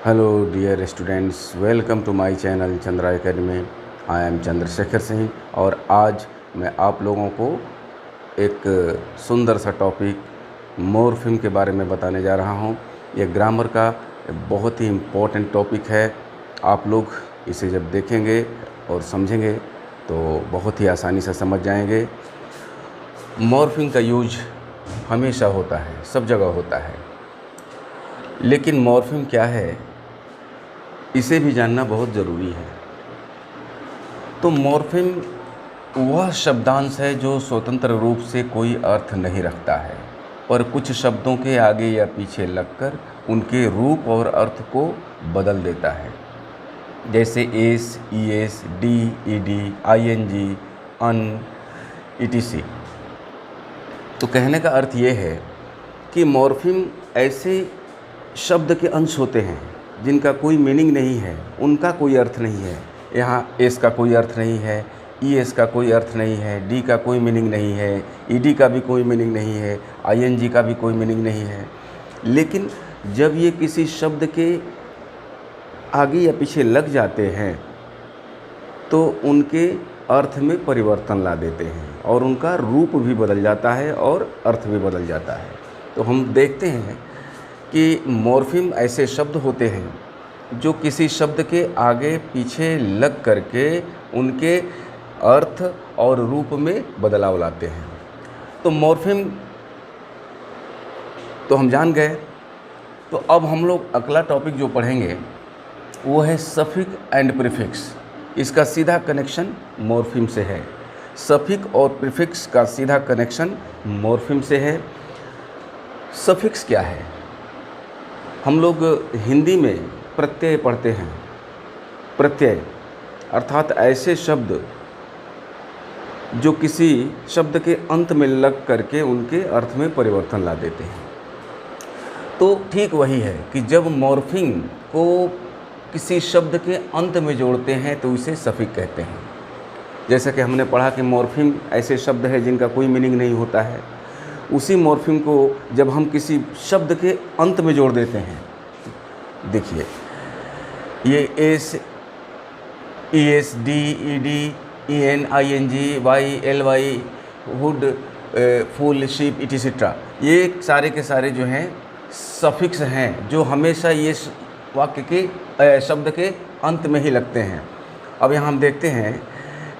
Hello dear students, welcome to my channel Chandra academy. I am Chandrashekhar Singh और आज मैं आप लोगों को एक सुंदर सा टॉपिक मॉर्फिम के बारे में बताने जा रहा हूं। ये ग्रामर का बहुत ही इम्पोर्टेंट टॉपिक है। आप लोग इसे जब देखेंगे और समझेंगे तो बहुत ही आसानी से समझ जाएंगे। मॉर्फिम का यूज हमेशा होता है, सब जगह होता है, लेकिन मॉर्फिम क्या है इसे भी जानना बहुत ज़रूरी है। तो मॉर्फिम वह शब्दांश है जो स्वतंत्र रूप से कोई अर्थ नहीं रखता है, पर कुछ शब्दों के आगे या पीछे लगकर उनके रूप और अर्थ को बदल देता है, जैसे S, ES, D, ED, ING, un, ETC. तो कहने का अर्थ ये है कि मॉर्फिम ऐसे शब्द के अंश होते हैं जिनका कोई मीनिंग नहीं है, उनका कोई अर्थ नहीं है। यहाँ एस का कोई अर्थ नहीं है, ईएस का कोई अर्थ नहीं है, डी का कोई मीनिंग नहीं है, ईडी का भी कोई मीनिंग नहीं है, आईएनजी का भी कोई मीनिंग नहीं है। लेकिन जब ये किसी शब्द के आगे या पीछे लग जाते हैं तो उनके अर्थ में परिवर्तन ला देते हैं और उनका रूप भी बदल जाता है और अर्थ भी बदल जाता है। तो हम देखते हैं कि मॉर्फिम ऐसे शब्द होते हैं जो किसी शब्द के आगे पीछे लग करके उनके अर्थ और रूप में बदलाव लाते हैं। तो मॉर्फिम तो हम जान गए। तो अब हम लोग अगला टॉपिक जो पढ़ेंगे वो है सफिक्स एंड प्रीफिक्स। इसका सीधा कनेक्शन मॉर्फिम से है। सफिक्स और प्रीफिक्स का सीधा कनेक्शन मॉर्फिम से है। सफिक्स क्या है? हम लोग हिंदी में प्रत्यय पढ़ते हैं। प्रत्यय अर्थात ऐसे शब्द जो किसी शब्द के अंत में लग करके उनके अर्थ में परिवर्तन ला देते हैं। तो ठीक वही है कि जब मॉर्फिम को किसी शब्द के अंत में जोड़ते हैं तो इसे सफिक्स कहते हैं। जैसा कि हमने पढ़ा कि मॉर्फिम ऐसे शब्द है जिनका कोई मीनिंग नहीं होता है। उसी मॉर्फिम को जब हम किसी शब्द के अंत में जोड़ देते हैं, देखिए ये S, ES, D, ED, EN, ING, Y, LY, wood, ful, ship, etcetera, ये सारे के सारे जो हैं सफिक्स हैं जो हमेशा ये वाक्य के शब्द के अंत में ही लगते हैं। अब यहाँ हम देखते हैं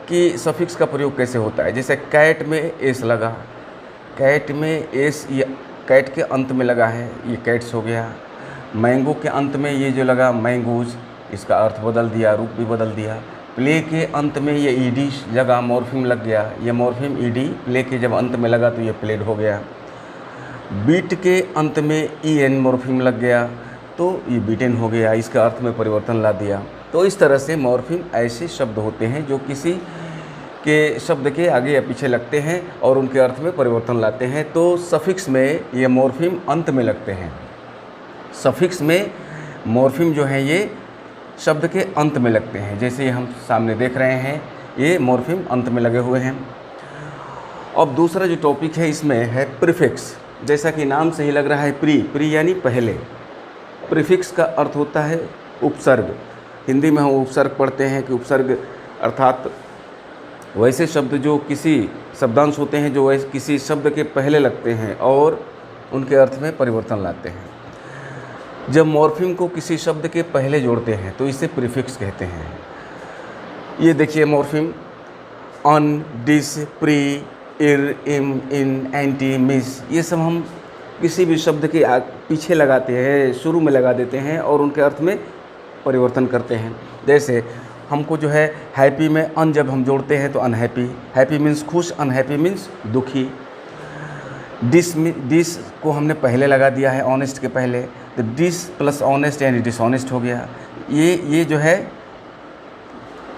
कि सफिक्स का प्रयोग कैसे होता है। जैसे कैट में एस लगा, कैट में एस, ये कैट के अंत में लगा है, ये कैट्स हो गया। मैंगो के अंत में ये जो लगा मैंगोज, इसका अर्थ बदल दिया, रूप भी बदल दिया। प्ले के अंत में ये ईडी जगह मॉर्फिम लग गया, ये मॉर्फिम ईडी प्ले के जब अंत में लगा तो ये प्लेड हो गया। बीट के अंत में ईएन मॉर्फिम लग गया तो ये बीटेन हो गया, इसका अर्थ में परिवर्तन ला दिया। तो इस तरह से मॉर्फिम ऐसे शब्द होते हैं जो किसी के शब्द के आगे या पीछे लगते हैं और उनके अर्थ में परिवर्तन लाते हैं। तो सफिक्स में ये मॉर्फिम अंत में लगते हैं। सफिक्स में मॉर्फिम जो है ये शब्द के अंत में लगते हैं। जैसे ये हम सामने देख रहे हैं, ये मॉर्फिम अंत में लगे हुए हैं। अब दूसरा जो टॉपिक है इसमें है प्रीफिक्स। जैसा कि नाम से ही लग रहा है, प्री यानी पहले। प्रीफिक्स का अर्थ होता है उपसर्ग। हिंदी में हम उपसर्ग पढ़ते हैं कि उपसर्ग अर्थात वैसे शब्द जो किसी शब्दांश होते हैं जो वैसे किसी शब्द के पहले लगते हैं और उनके अर्थ में परिवर्तन लाते हैं। जब मॉर्फिम को किसी शब्द के पहले जोड़ते हैं तो इसे प्रीफिक्स कहते हैं। ये देखिए मॉर्फिम अन, डिस, प्री, इर, इम, इन, एंटी, मिस, ये सब हम किसी भी शब्द के पीछे लगाते हैं, शुरू में लगा देते हैं और उनके अर्थ में परिवर्तन करते हैं। जैसे हमको जो है हैप्पी में अन जब हम जोड़ते हैं तो अनहैप्पी, हैप्पी मीन्स खुश, अनहैप्पी मीन्स दुखी। डिस को हमने पहले लगा दिया है ऑनेस्ट के पहले, तो डिस प्लस ऑनेस्ट यानी डिसऑनेस्ट हो गया। ये जो है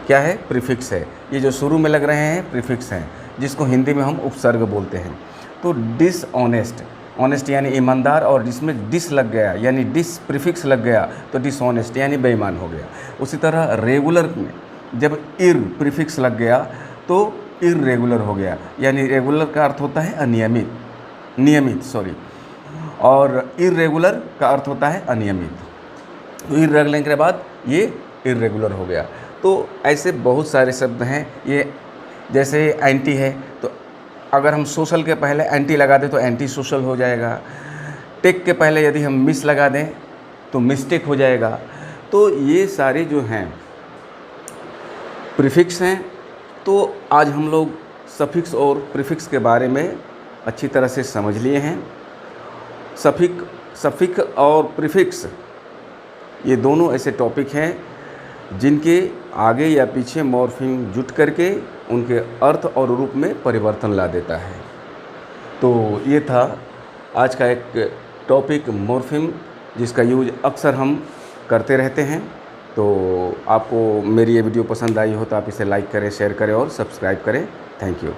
क्या है? प्रीफिक्स है। ये जो शुरू में लग रहे हैं प्रीफिक्स हैं, जिसको हिंदी में हम उपसर्ग बोलते हैं। तो डिसऑनेस्ट, ऑनेस्ट यानी ईमानदार, और जिसमें डिस लग गया यानी डिस प्रीफिक्स लग गया तो डिसऑनेस्ट यानी बेईमान हो गया। उसी तरह रेगुलर में जब इर प्रीफिक्स लग गया तो इररेगुलर हो गया, यानी रेगुलर का अर्थ होता है अनियमित, नियमित, और इर्रेगुलर का अर्थ होता है अनियमित। तो इर लगने के बाद ये इर्रेगुलर हो गया। तो ऐसे बहुत सारे शब्द हैं। ये जैसे एंटी है, तो अगर हम सोशल के पहले एंटी लगा दें तो एंटी सोशल हो जाएगा। टेक के पहले यदि हम मिस लगा दें तो मिस्टेक हो जाएगा। तो ये सारे जो हैं प्रीफिक्स हैं। तो आज हम लोग सफिक्स और प्रीफिक्स के बारे में अच्छी तरह से समझ लिए हैं। सफिक्स और प्रीफिक्स ये दोनों ऐसे टॉपिक हैं जिनके आगे या पीछे मॉर्फिम जुट करके उनके अर्थ और रूप में परिवर्तन ला देता है। तो ये था आज का एक टॉपिक मॉर्फिम, जिसका यूज अक्सर हम करते रहते हैं। तो आपको मेरी ये वीडियो पसंद आई हो तो आप इसे लाइक करें, शेयर करें और सब्सक्राइब करें। Thank you.